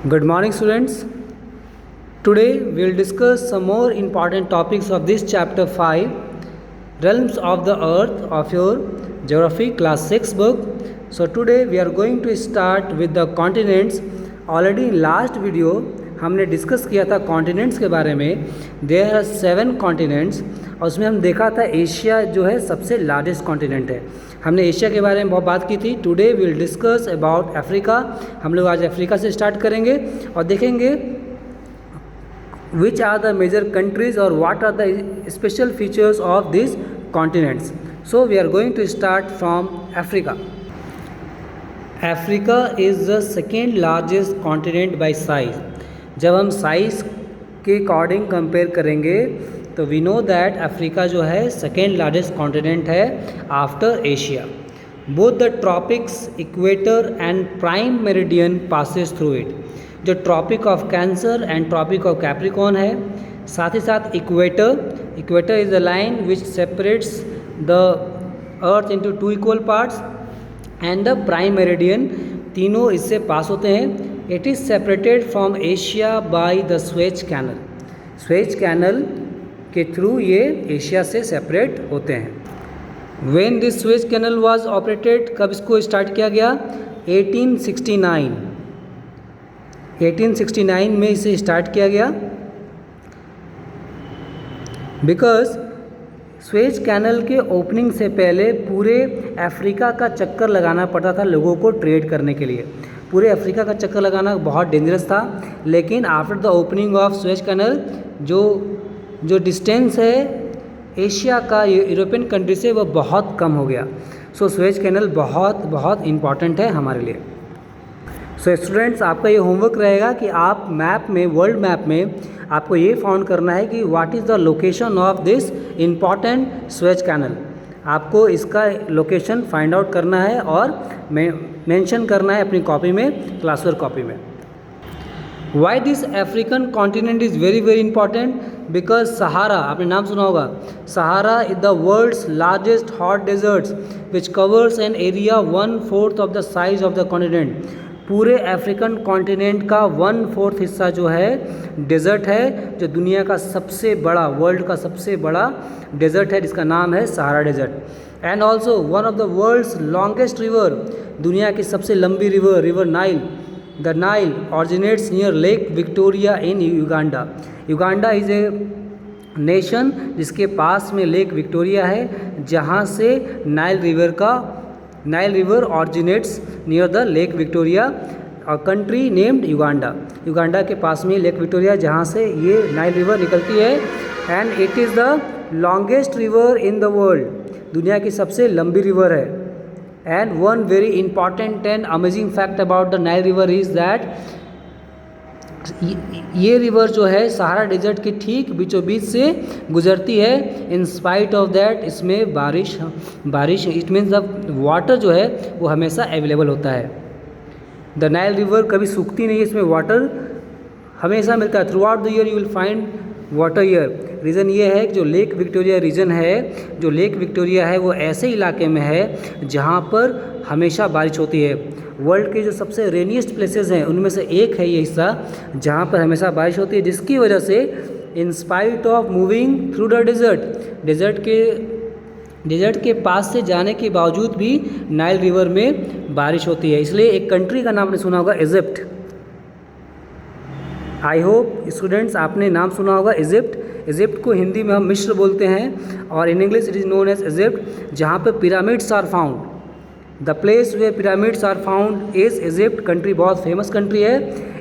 Good morning, students. Today we will discuss some more important topics of this chapter 5, Realms of the Earth, of your Geography class 6 book. So today we are going to start with the continents. Already in last video हमने discuss किया था continents के बारे में. There are 7 continents और उसमें हम देखा था एशिया जो है सबसे लार्जेस्ट कॉन्टिनेंट है. हमने एशिया के बारे में बहुत बात की थी. Today we will discuss about Africa. हम लोग आज अफ्रीका से स्टार्ट करेंगे और देखेंगे which are the major countries और what are the special features of this continents. So we are going to start from Africa. Africa is the second largest continent by size. जब हम size के according compare करेंगे तो we know that Africa जो है second largest continent है after Asia. Both the tropics, equator and prime meridian passes through it. जो tropic of cancer and tropic of capricorn है, साथ ही साथ equator is the line which separates the earth into 2 equal parts and the prime meridian. तीनों इससे pass होते हैं. It is separated from Asia by the Suez canal. Suez canal के through ये एशिया से सेपरेट होते हैं. When this Suez canal was operated, कब इसको स्टार्ट किया गया? 1869. 1869 में इसे स्टार्ट किया गया. बिकॉज स्वेज कैनल के ओपनिंग से पहले पूरे अफ्रीका का चक्कर लगाना पड़ता था लोगों को ट्रेड करने के लिए. पूरे अफ्रीका का चक्कर लगाना बहुत डेंजरस था. लेकिन after the opening of Suez canal जो डिस्टेंस है एशिया का यूरोपियन कंट्री से वो बहुत कम हो गया. सो स्वेज कैनल बहुत इम्पॉर्टेंट है हमारे लिए. सो स्टूडेंट्स, आपका ये होमवर्क रहेगा कि आप मैप में, वर्ल्ड मैप में आपको ये फाउंड करना है कि what is the location of this important Suez canal. आपको इसका लोकेशन फाइंड आउट करना है और मेंशन करना है अपनी कॉपी में, क्लासवर्क कॉपी में. Why this African continent is very very important? Because Sahara, आपने नाम सुना होगा. Sahara is the world's largest hot deserts which covers an area 1/4 of the size of the continent. पूरे अफ्रीकन कॉन्टिनेंट का 1/4 हिस्सा जो है डेजर्ट है, जो दुनिया का सबसे बड़ा, वर्ल्ड का सबसे बड़ा डेजर्ट है जिसका नाम है Sahara desert. And also one of the world's longest river, दुनिया की सबसे लंबी river Nile. The Nile originates near lake Victoria in Uganda. Uganda is a nation जिसके पास में लेक विक्टोरिया है, जहाँ से Nile river originates near the lake Victoria. A country named Uganda. Uganda के पास में लेक विक्टोरिया जहाँ से ये नाइल रिवर निकलती है. And it is the longest river in the world. दुनिया की सबसे लंबी रिवर है. And one very important and amazing fact about the Nile river is that ये रिवर जो है सहारा डेजर्ट के ठीक बीचों बीच से गुजरती है. इन स्पाइट ऑफ दैट इसमें बारिश इट मीन्स द वाटर जो है वो हमेशा अवेलेबल होता है. द नाइल रिवर कभी सूखती नहीं है, इसमें वाटर हमेशा मिलता है. Through out the year you will find water year. Reason ये है कि जो लेक विक्टोरिया रीजन है, जो लेक विक्टोरिया है वो ऐसे इलाके में है जहाँ पर हमेशा बारिश होती है. वर्ल्ड के जो सबसे रेनिएस्ट प्लेसेस हैं उनमें से एक है ये हिस्सा जहाँ पर हमेशा बारिश होती है, जिसकी वजह से in spite of moving through the desert के पास से जाने के बावजूद भी नाइल रिवर में बारिश होती है. इसलिए एक कंट्री का नाम आपने सुना होगा, इजिप्ट. आई होप स्टूडेंट्स आपने नाम सुना होगा इजिप्ट. इजिप्ट को हिंदी में हम मिस्र बोलते हैं और in English it is known as Egypt. जहाँ पे pyramids are found, the place where pyramids are found is Egypt. Country बहुत फेमस कंट्री है.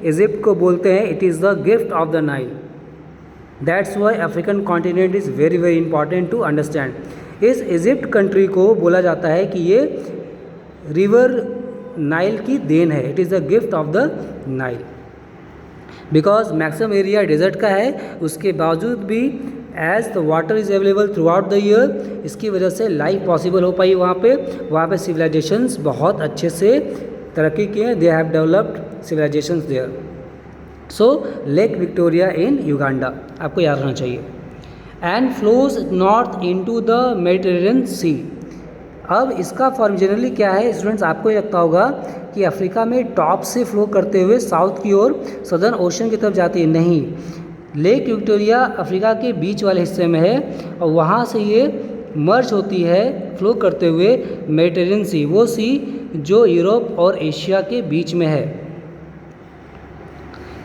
इजिप्ट को बोलते हैं it is the gift of the Nile. That's why African continent is very very important to understand. इस Egypt country को बोला जाता है कि ये रिवर नाइल की देन है. It is the gift of the Nile. Because maximum area desert का है, उसके बावजूद भी as the water is available throughout the year, इसकी वजह से लाइफ पॉसिबल हो पाई वहाँ पे सिविलाइजेशंस बहुत अच्छे से तरक्की किए. They have developed civilisations there. So lake Victoria in Uganda आपको याद रखना चाहिए. And flows north into the Mediterranean sea. अब इसका फॉर्म जनरली क्या है स्टूडेंट्स, आपको ये लगता होगा कि अफ्रीका में टॉप से फ्लो करते हुए साउथ की ओर सदर्न ओशन की तरफ जाती है। नहीं, लेक विक्टोरिया अफ्रीका के बीच वाले हिस्से में है और वहाँ से ये मर्ज होती है फ्लो करते हुए मेडिटेरियन सी, वो सी जो यूरोप और एशिया के बीच में है।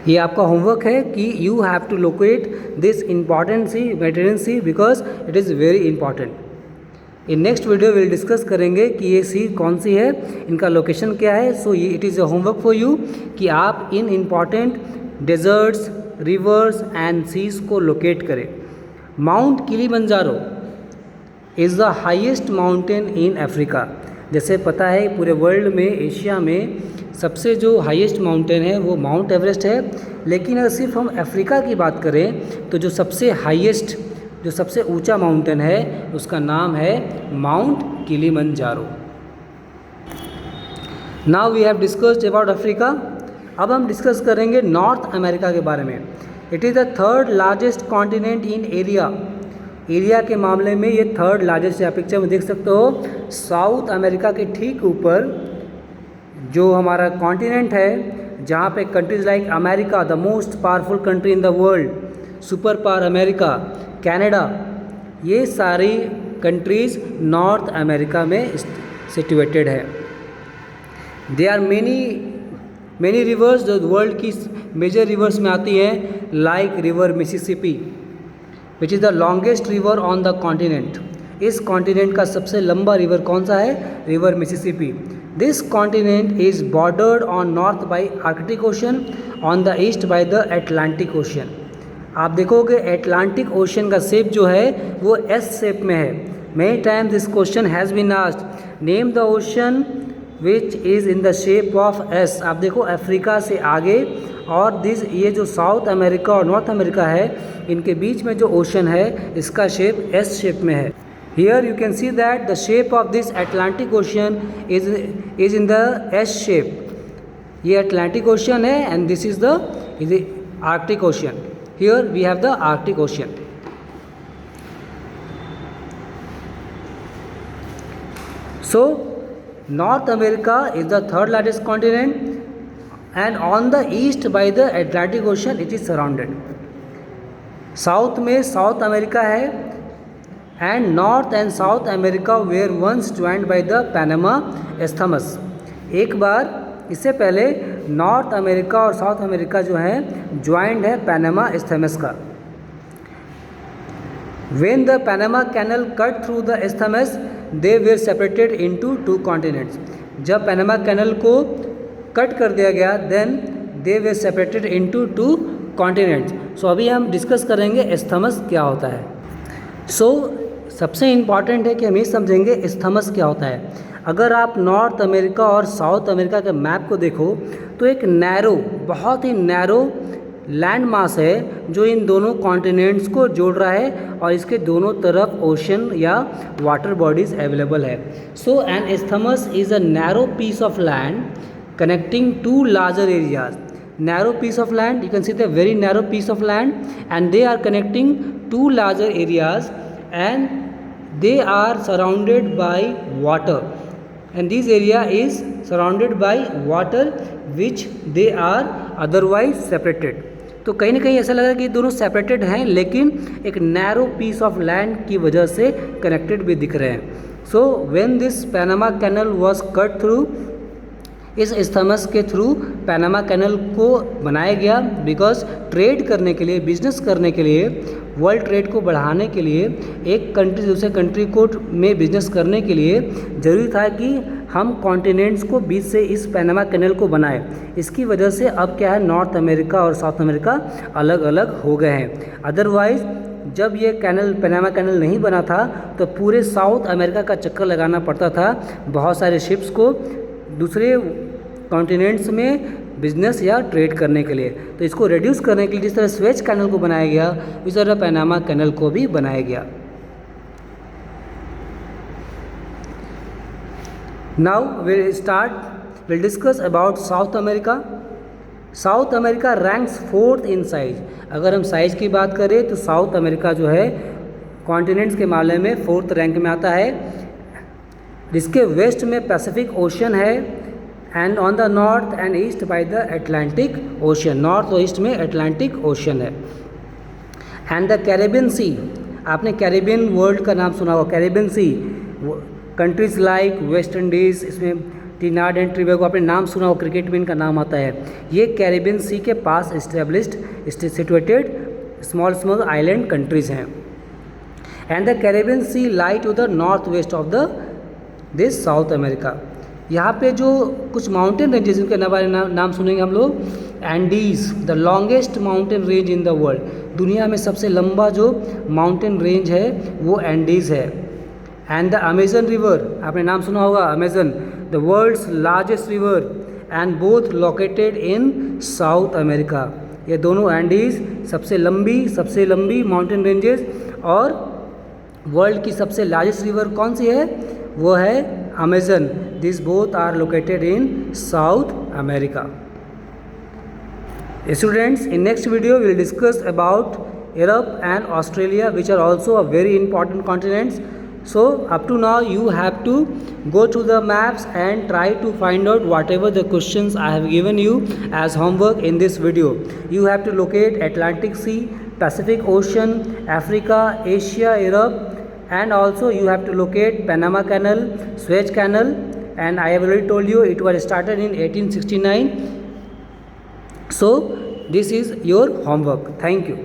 ये आपका होमवर्क है कि you have to locate this important sea Mediterranean sea because it is very important. In next video will discuss करेंगे कि ये सी कौन सी है, इनका लोकेशन क्या है। सो ये it is a homework for you कि आप इन important deserts, rivers and seas को लोकेट करें। Mount Kilimanjaro is the highest mountain in Africa. जैसे पता है पूरे वर्ल्ड में, एशिया में सबसे जो हाईएस्ट माउंटेन है वो माउंट एवरेस्ट है, लेकिन अगर सिर्फ हम अफ्रीका की बात करें तो जो सबसे हाईएस्ट, जो सबसे ऊंचा माउंटेन है उसका नाम है Mount Kilimanjaro. Now we have discussed about Africa. अब हम डिस्कस करेंगे नॉर्थ अमेरिका के बारे में। It is the third largest continent in area. Area के मामले में ये थर्ड लार्जेस्ट है। आप पिक्चर में देख सकते हो, साउथ अमेरिका के ठीक ऊपर जो हमारा कॉन्टिनेंट है, जहाँ पे countries like America, the most powerful country in the world, super power America, Canada, ये सारी कंट्रीज़ नॉर्थ अमेरिका में सिचुएटेड है। दे आर मेनी रिवर्स जो वर्ल्ड की मेजर रिवर्स में आती हैं, like river Mississippi which is the longest river on the continent. इस कॉन्टिनेंट का सबसे लंबा रिवर कौन सा है? River Mississippi. This continent is bordered on north by Arctic Ocean, on the east by the Atlantic ocean. आप देखोगे Atlantic ocean का शेप जो है वो एस शेप में है। Many time this question has been asked, name the ocean which is in the shape of S. आप देखो अफ्रीका से आगे और ये जो साउथ अमेरिका और नॉर्थ अमेरिका है, इनके बीच में जो ओशन है इसका शेप एस शेप में है। Here you can see that the shape of this Atlantic ocean is in the S shape. ये अटलांटिक ओशन है and this is the Arctic ocean. Here we have the Arctic Ocean. So North America is the third largest continent and on the east by the Atlantic Ocean it is surrounded. South में South America है and North and South America were once joined by the Panama Isthmus. एक बार इससे पहले north America और south America जो है joint है पैनामा इस्थमस का। When the Panama canal cut through the isthmus they were separated into two continents. जब पैनामा कैनल को कट कर दिया गया then they were separated into two continents. So अभी हम डिस्कस करेंगे इस्थमस क्या होता है। सबसे इम्पॉर्टेंट है कि हम ये समझेंगे इस्थमस क्या होता है। अगर आप नॉर्थ अमेरिका और साउथ अमेरिका के मैप को देखो तो एक नैरो, बहुत ही नैरो लैंड मास है जो इन दोनों कॉन्टिनेंट्स को जोड़ रहा है और इसके दोनों तरफ ओशन या वाटर बॉडीज़ अवेलेबल है। So an isthmus is a narrow piece of land connecting two larger areas. Narrow piece of land, you can see the very narrow piece of land and they are connecting two larger areas and they are surrounded by water and this area is surrounded by water which they are otherwise separated. तो कहीं ना कहीं ऐसा लगा कि दोनों separated हैं लेकिन एक नैरो पीस ऑफ लैंड की वजह से कनेक्टेड भी दिख रहे हैं। So when this Panama canal was cut through, इस इस्थमस के थ्रू पैनामा कैनल को बनाया गया बिकॉज ट्रेड करने के लिए, बिजनेस करने के लिए, वर्ल्ड ट्रेड को बढ़ाने के लिए, एक कंट्री दूसरे कंट्री को में बिजनेस करने के लिए ज़रूरी था कि हम कॉन्टिनेंट्स को बीच से इस पैनामा कैनल को बनाए। इसकी वजह से अब क्या है, नॉर्थ अमेरिका और साउथ अमेरिका अलग अलग हो गए हैं। अदरवाइज़ जब ये कैनल पैनामा कैनल नहीं बना था तो पूरे साउथ अमेरिका का चक्कर लगाना पड़ता था बहुत सारे शिप्स को दूसरे कॉन्टिनेंट्स में बिजनेस या ट्रेड करने के लिए। तो इसको रिड्यूस करने के लिए जिस तरह स्वेज कैनल को बनाया गया उस तरह पैनामा कैनल को भी बनाया गया। Now will discuss about south America. South America ranks 4th in size. अगर हम साइज़ की बात करें तो साउथ अमेरिका जो है कॉन्टिनेंट्स के मामले में 4th रैंक में आता है। जिसके वेस्ट में पैसिफिक ओशन है and on the north and east by the Atlantic ocean, north और ईस्ट में एटलांटिक ओशन है। एंड द कैरेबियन सी, आपने कैरेबियन वर्ल्ड का नाम सुना होगा, Caribbean sea countries like West Indies, इसमें ट्रिनिडाद एंड टोबैगो, आपने नाम सुना हो, क्रिकेट में इनका नाम आता है। ये कैरेबियन सी के पास established situated small small island countries हैं। And the Caribbean sea lie to the north west of the this south America. यहाँ पे जो कुछ माउंटेन रेंजेस उनके नाम सुनेंगे हम लोग, Andes the longest mountain range in the world, दुनिया में सबसे लंबा जो माउंटेन रेंज है वो एंडीज़ है। एंड द अमेजन रिवर, आपने नाम सुना होगा Amazon, the world's largest river and both located in South America. ये दोनों एंडीज़ सबसे लंबी माउंटेन रेंजेस, और वर्ल्ड की सबसे लार्जेस्ट रिवर कौन सी है, वो है Amazon. This both are located in South America. Students, in next video we will discuss about Europe and Australia, which are also a very important continents. So up to now you have to go to the maps and try to find out whatever the questions I have given you as homework in this video. You have to locate Atlantic Sea, Pacific Ocean, Africa, Asia, Europe, and also you have to locate Panama Canal, Suez Canal, and I have already told you it was started in 1869. So this is your homework. Thank you.